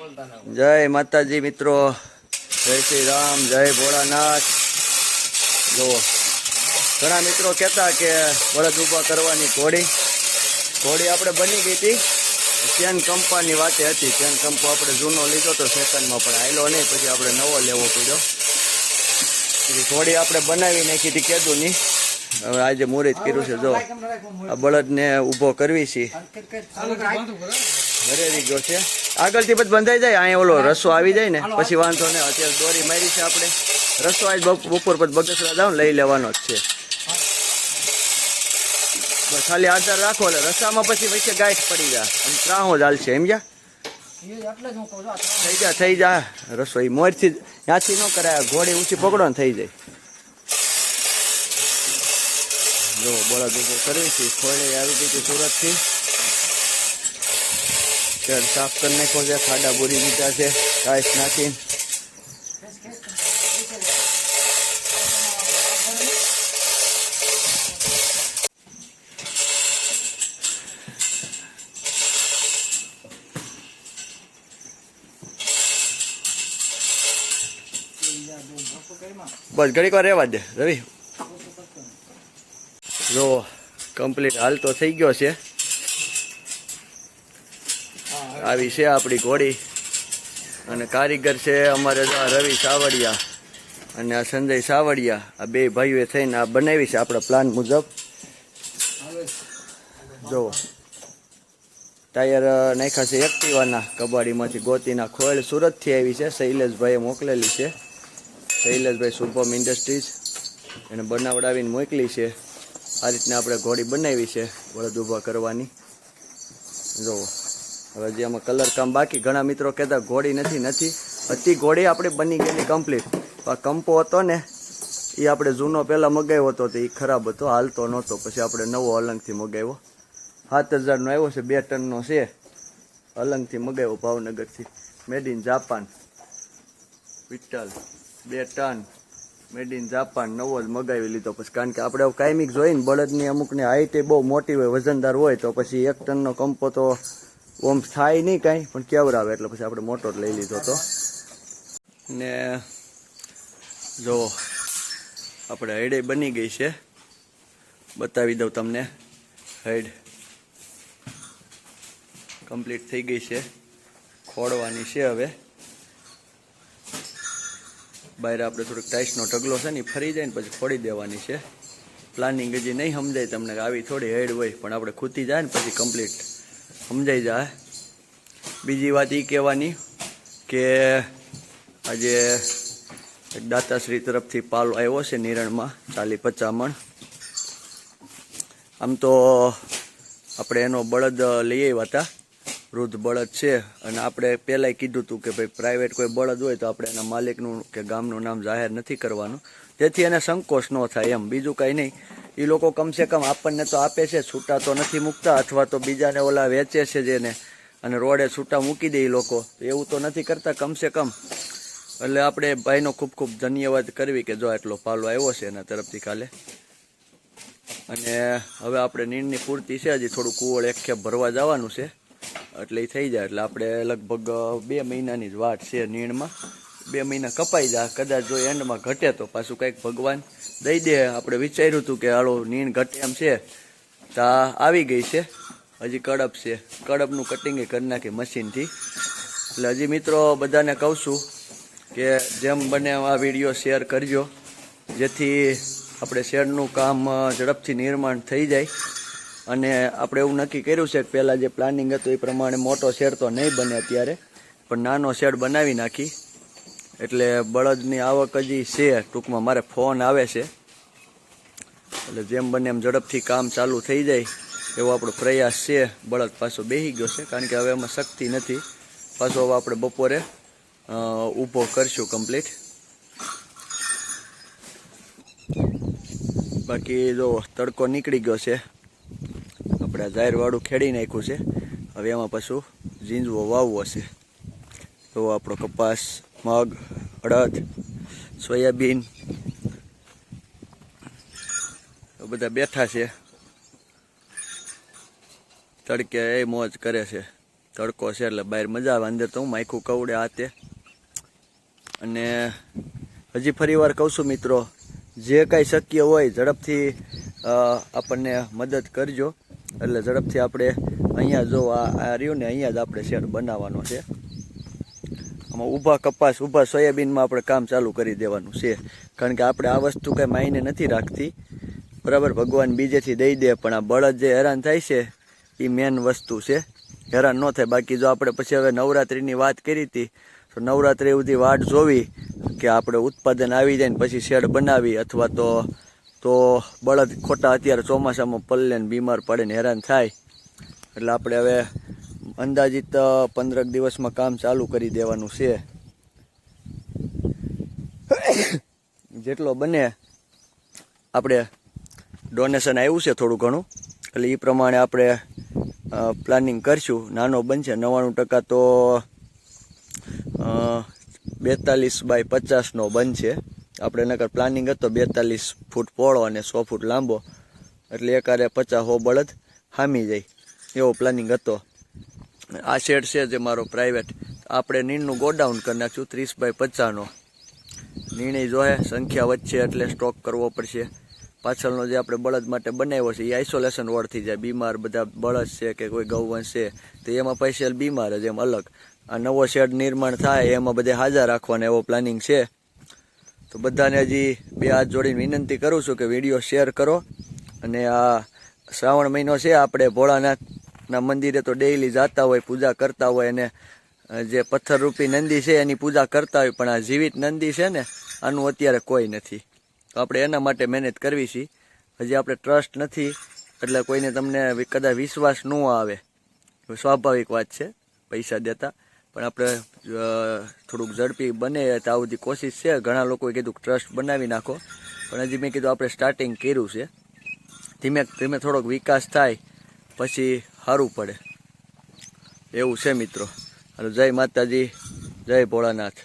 जय माताजी मित्रों, जय श्री राम, जय भोलानाथ। जो घણા મિત્રો કહેતા કે બળદ ઊભા કરવાની ઘોડી આપણે બની ગઈ હતી। ચેન કંપાની વાતે હતી। ચેન કંપો આપણે જૂનો લીધો તો સેકન્ડમાં પણ આયલો નહીં, પછી આપણે નવો લેવો પડ્યો। ઘોડી આપણે બનાવી નાખી હતી કેદુની। હવે આજે મુહૂર્ત કર્યું છે। જો આ બળદને ઊભો કરવી છે, ભરેલી ગયો છે। આગળથી પછી બંધાઈ જાય, અહીંયા ઓલો રસો આવી જાય ને પછી વાંધો ને। અત્યારે દોરી મારી છે આપણે, રસો આજ બપોર પછી બગસરા જાવ લઈ લેવાનો જ છે। બસ ખાલી આધાર રાખો એટલે રસામાં પછી વચ્ચે ગાંઠ પડી જાય અને ત્રાહો જ હાલશે, સમજ્યા? થઈ જા રસો એ મોરથી ત્યાંથી ન કરાય, ઘોડી ઊંચી પકડો ને થઈ જાય। જો બળદ ઊભો કરવી છે, ખોળે આવી ગઈ હતી સુરતથી। સાફ કરી નાખો છે, ખાડા બોરી દીધા છે ટાઈસ નાખીને। બસ ઘડીક વાર રહેવા દે રવિ। જો કમ્પ્લીટ હાલ તો થઈ ગયો છે। આવી છે આપણી ઘોડી અને કારીગર છે અમારે રવિ સાવડિયા અને આ સંજય સાવડિયા। આ બે ભાઈઓએ થઈને આ બનાવી છે આપણા પ્લાન મુજબ। જો ટાયર નાખ્યા છે એક્ટિવાના, કબાડીમાંથી ગોતીના ખોળ સુરતથી આવી છે, શૈલેષભાઈએ મોકલેલી છે। શૈલેષભાઈ શુભમ ઇન્ડસ્ટ્રીઝ એને બનાવડાવીને મોકલી છે। આ રીતના આપણે ઘોડી બનાવી છે બળદ ઊભા કરવાની। જો હવે જે આમાં કલર કામ બાકી, ઘણા મિત્રો કહેતા ઘોડી નથી હતી ઘોડી આપણે બની ગયેલી કમ્પ્લીટ। આ કંપો હતો ને એ આપણે જૂનો પહેલાં મગાવ્યો હતો, તો એ ખરાબ હતો, હાલતો નહોતો, પછી આપણે નવો અલંગથી મગાવ્યો। 7000નો આવ્યો છે, 2 ટનનો છે, અલંગથી મગાવ્યો ભાવનગરથી, made in Japan. Vitthal 2 ton made in Japan, નવો જ મગાવી લીધો પછી। કારણ કે આપણે કાયમિક જોઈને બળદની અમુકની હાઈટ બહુ મોટી હોય, વજનદાર હોય, તો પછી 1 ટનનો કંપો તો ઓમ થાય નહીં કાંઈ, પણ કેવરાવે, એટલે પછી આપણે મોટો જ લઈ લીધો હતો। ને જો આપણે હૈડે બની ગઈ છે, બતાવી દઉં તમને। હૈડ કમ્પ્લીટ થઈ ગઈ છે, ખોડવાની છે હવે। બહાર આપણે થોડુંક ટાઈસનો ઢગલો છે ને ફરી જાય ને પછી ખોડી દેવાની છે। પ્લાનિંગ હજી નહીં સમજાય તમને કે આવી થોડી હેડ હોય, પણ આપણે ખૂતી જાય ને પછી કમ્પ્લીટ સમજાઈ જાય। બીજી વાત એ કહેવાની કે આજે એક દાતાશ્રી તરફથી પાલ આવ્યો છે નિરણમાં 40-50 મણ। આમ તો આપણે એનો બળદ લઈ આવ્યા હતા, વૃદ્ધ બળદ છે, અને આપણે પહેલાંય કીધું હતું કે ભાઈ પ્રાઇવેટ કોઈ બળદ હોય તો આપણે એના માલિકનું કે ગામનું નામ જાહેર નથી કરવાનું, જેથી એને સંકોચ ન થાય એમ, બીજું કાંઈ નહીં। એ લોકો કમસે કમ આપણને તો આપે છે, છૂટા તો નથી મૂકતા, અથવા તો બીજાને ઓલા વેચે છે જેને, અને રોડે છૂટા મૂકી દે એ લોકો, એવું તો નથી કરતા કમસે કમ। એટલે આપણે ભાઈનો ખૂબ ખૂબ ધન્યવાદ કરવી કે જો એટલો પાલો આવ્યો છે એના તરફથી કાલે। અને હવે આપણે નીણની પૂર્તિ છે, હજી થોડું કુવળ એક ખેપ ભરવા જવાનું છે, એટલે એ થઈ જાય એટલે આપણે લગભગ 2 મહિનાની જ વાટ છે નીણમાં। 2 મહિના કપાઈ જાય, કદાચ જો એન્ડમાં ઘટે તો પાછું કંઈક ભગવાન દઈ દે। આપણે વિચાર્યું હતું કે હાલો નીણ ઘટે એમ છે, તો આવી ગઈ છે, હજી કડપ છે, કડપનું કટિંગ કરી નાખી મશીનથી। એટલે હજી મિત્રો બધાને કહું છું કે જેમ બને આ વિડીયો શેર કરજો, જેથી આપણે શેડનું કામ ઝડપથી નિર્માણ થઈ જાય। અને આપણે એવું નક્કી કર્યું છે કે પહેલાં જે પ્લાનિંગ હતું એ પ્રમાણે મોટો શેડ તો નહીં બને અત્યારે, પણ નાનો શેડ બનાવી નાખી। એટલે બળદની આવક હજી છે, ટૂંકમાં મારે ફોન આવે છે, એટલે જેમ બને એમ ઝડપથી કામ ચાલુ થઈ જાય એવો આપણો પ્રયાસ છે। બળદ પાછો બેસી ગયો છે, કારણ કે હવે એમાં શક્તિ નથી, પાછો હવે આપણે બપોરે ઊભો કરશું કમ્પ્લીટ। બાકી જો તડકો નીકળી ગયો છે, આપણે આ જાહેરવાળું ખેડી નાખ્યું છે, હવે એમાં પાછું ઝીંઝવો વાવવો છે। તો આપણો કપાસ, મગ, અડદ, સોયાબીન બધા બેઠા છે, તડકે એ મોજ કરે છે। તડકો છે એટલે બહાર મજા આવે, અંદર તો હું માયખું કવડે આ તે. અને હજી ફરી વાર કહું છું મિત્રો, જે કાંઈ શક્ય હોય ઝડપથી આપણને મદદ કરજો. એટલે ઝડપથી આપણે અહીંયા જો આ રહ્યું ને અહીંયા જ આપણે શેડ બનાવવાનો છે. આમાં ઊભા કપાસ ઊભા સોયાબીનમાં આપણે કામ ચાલુ કરી દેવાનું છે. કારણ કે આપણે આ વસ્તુ કાંઈ માયને નથી રાખતી, બરાબર, ભગવાન બીજેથી દઈ દે, પણ આ બળદ જે હેરાન થાય છે એ મેન વસ્તુ છે, હેરાન ન થાય. બાકી જો આપણે પછી હવે નવરાત્રિની વાત કરી હતી તો નવરાત્રિ સુધી વાટ જોવી કે આપણે ઉત્પાદન આવી જાય ને પછી શેડ બનાવી, અથવા તો બળદ ખોટા અત્યારે ચોમાસામાં પલ્લે ને બીમાર પડે ને હેરાન થાય. એટલે આપણે હવે અંદાજિત 15 દિવસમાં કામ ચાલુ કરી દેવાનું છે. જેટલો બને આપણે ડોનેશન આવ્યું છે થોડું ઘણું, એટલે એ પ્રમાણે આપણે પ્લાનિંગ કરશું. નાનો બનશે 99% તો 42 બાય 50નો બનશે. આપણે નકર પ્લાનિંગ હતો 42 ફૂટ પહોળો અને 100 ફૂટ લાંબો, એટલે એકારે 50-100 બળદ હામી જાય એવો પ્લાનિંગ હતો. આ શેડ છે જે મારો પ્રાઇવેટ, આપણે નીણનું ગોડાઉન કરી નાખ્યું 30 બાય 50નો. નિર્ણય જોહે સંખ્યા વધશે એટલે સ્ટોક કરવો પડશે. પાછળનો જે આપણે બળદ માટે બનાવ્યો છે એ આઇસોલેશન વોર્ડ થઈ જાય. બીમાર બધા બળદ છે કે કોઈ ગૌવંશ છે તો એમાં સ્પેશિયલ બીમાર જ એમ અલગ. આ નવો શેડ નિર્માણ થાય એમાં બધે હાજર રાખવાનો એવો પ્લાનિંગ છે. તો બધાને હજી 2 હાથ જોડીને વિનંતી કરું છું કે વિડીયો શેર કરો. અને આ શ્રાવણ મહિનો છે, આપણે ભોળાનાથના મંદિરે તો ડેઈલી જતા હોય, પૂજા કરતા હોય, અને જે પથ્થરરૂપી નંદી છે એની પૂજા કરતા હોય, પણ આ જીવિત નંદી છે ને આનું અત્યારે કોઈ નથી. તો આપણે એના માટે મહેનત કરવી છે. હજી આપણે ટ્રસ્ટ નથી એટલે કોઈને તમને કદાચ વિશ્વાસ ન આવે, સ્વાભાવિક વાત છે પૈસા દેતા, પણ આપણે થોડુંક ઝડપી બને તો આ બધી કોશિશ છે. ઘણા લોકોએ કીધું ટ્રસ્ટ બનાવી નાખો, પણ હજી મેં કીધું આપણે સ્ટાર્ટિંગ કર્યું છે. ધીમે ધીમે થોડોક વિકાસ થાય પછી સારું પડે એવું છે મિત્રો. હાલો, જય માતાજી, જય ભોળાનાથ.